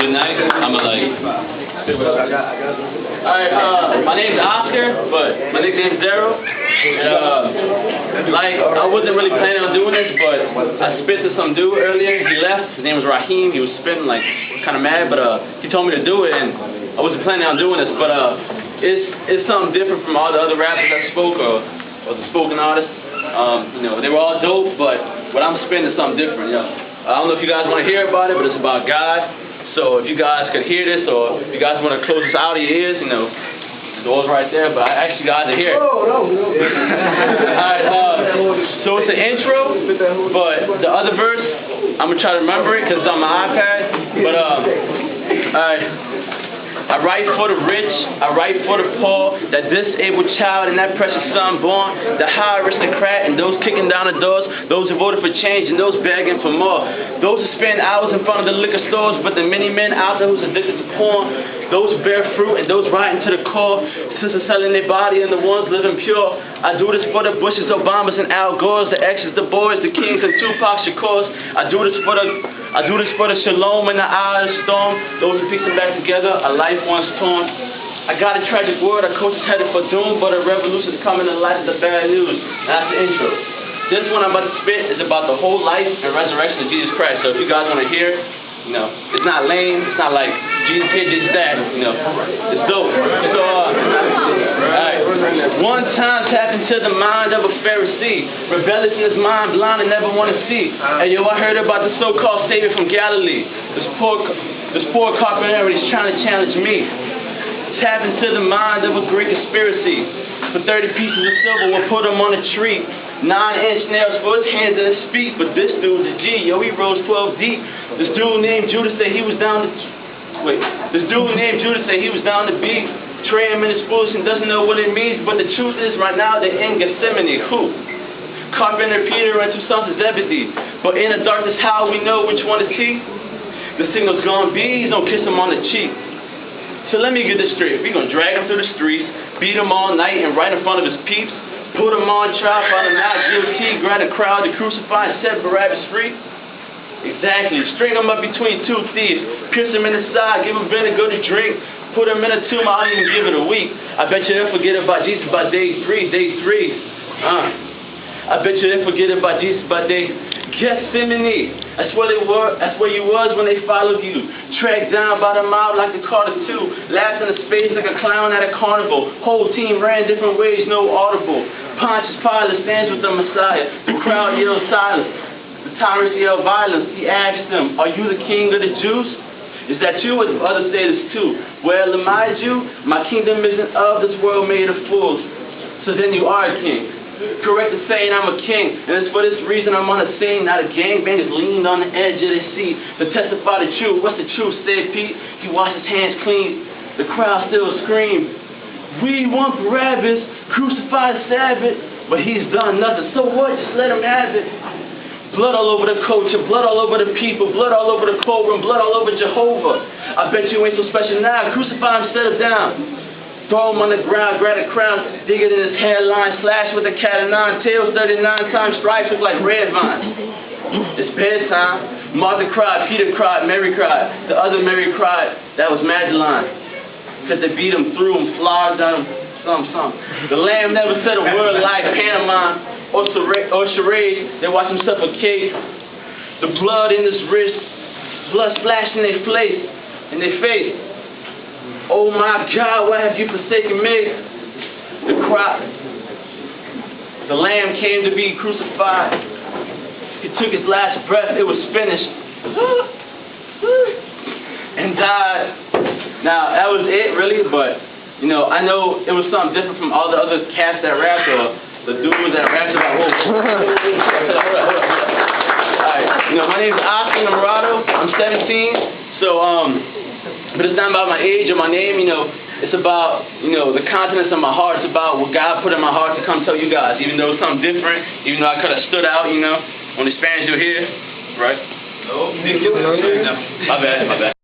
Good night. I'm a like. Alright, my name's Oscar, but my nickname's Xero. I wasn't really planning on doing this, but I spit to some dude earlier. He left. His name was Raheem. He was spitting like kind of mad, but he told me to do it, and I wasn't planning on doing this. But it's something different from all the other rappers that spoke or the spoken artists. They were all dope, but what I'm spitting is something different. I don't know if you guys want to hear about it, but it's about God. So if you guys could hear this, or if you guys want to close this out of your ears, the door's right there, but I asked you guys to hear it. Alright, so it's an intro, but the other verse, I'm going to try to remember it because it's on my iPad, but alright. I write for the rich, I write for the poor, that disabled child and that precious son born, the high aristocrat and those kicking down the doors, those who voted for change and those begging for more, those who spend hours in front of the liquor stores, but the many men out there who's addicted to porn, those who bear fruit and those riding to the core, sisters selling their body and the ones living pure. I do this for the Bushes, Obamas and Al Gores, the X's, the boys, the Kings and Tupac Shakurs. I do this for the Shalom and the Eye of the Storm, those who piece them back together, a life once torn. I got a tragic word, our coach is headed for doom, but a revolution is coming to light is the bad news. That's the intro. This one I'm about to spit is about the whole life and resurrection of Jesus Christ. So if you guys want to hear, it's not lame, it's not like Jesus here, Jesus that, it's dope. So, alright. One time tapped into the mind of a Pharisee, rebellious in his mind, blind and never want to see. Hey yo, I heard about the so-called Savior from Galilee. This poor carpenter, he's trying to challenge me. Tap into the mind of a great conspiracy. For 30 pieces of silver, we'll put him on a tree. 9-inch nails for his hands and his feet. But this dude's a G, yo, he rose 12 deep. This dude named Judas said he was down to beat. Trey him in his foolish and doesn't know what it means. But the truth is, right now they're in Gethsemane. Who? Carpenter Peter and two sons of Zebedee. But in the darkness, how we know which one is he? The signal's gonna be, he's gonna kiss him on the cheek. So let me get this straight. We're gonna drag him through the streets, beat him all night and right in front of his peeps, put him on trial, find him not guilty, grant a crowd to crucify and set Barabbas free. Exactly. String him up between two thieves, pierce him in the side, give him vinegar to drink, put him in a tomb, I'll even give it a week. I bet you they'll forget about Jesus by day three. I bet you they'll forget about Jesus by day Gethsemane. That's where you was when they followed you. Tracked down by the mob like the Carter 2. Laughed in the space like a clown at a carnival. Whole team ran different ways, no audible. Pontius Pilate stands with the Messiah. The crowd yells silence. The tyrants yell violence. He asked them, are you the king of the Jews? Is that you? Or the others say this too? Well, am I a Jew? My kingdom isn't of this world made of fools. So then you are a king. Correct the saying, I'm a king, and it's for this reason I'm on a scene. Not a gangbang is leaned on the edge of the seat to testify the truth. What's the truth, said Pete? He washed his hands clean. The crowd still screamed, we want Barabbas, crucify the Sabbath, but he's done nothing. So what? Just let him have it. Blood all over the culture, blood all over the people, blood all over the courtroom, blood all over Jehovah. I bet you ain't so special now. Crucify him, set him down. Throw him on the ground, grab a crown, dig it in his hairline, slash with a cat of nine tails, 39 times stripes look like red vines. It's bedtime. Martha cried, Peter cried, Mary cried. The other Mary cried, that was Magdalene. Because they beat him through him, flogged him, some. The lamb never said a word like pantomime or charade. They watched him suffocate. The blood in his wrist, blood splashed in their face. Oh my God, why have you forsaken me? The lamb came to be crucified. He took his last breath, it was finished. And died. Now, that was it really, but, I know it was something different from all the other cats that rapped, or the dudes that rapped about, Alright, my name's Oscar Namorado, I'm 17, so, but it's not about my age or my name, it's about, the contents of my heart. It's about what God put in my heart to come tell you guys, even though it's something different, even though I could have stood out, on the Spanish you're here, right? No. My bad.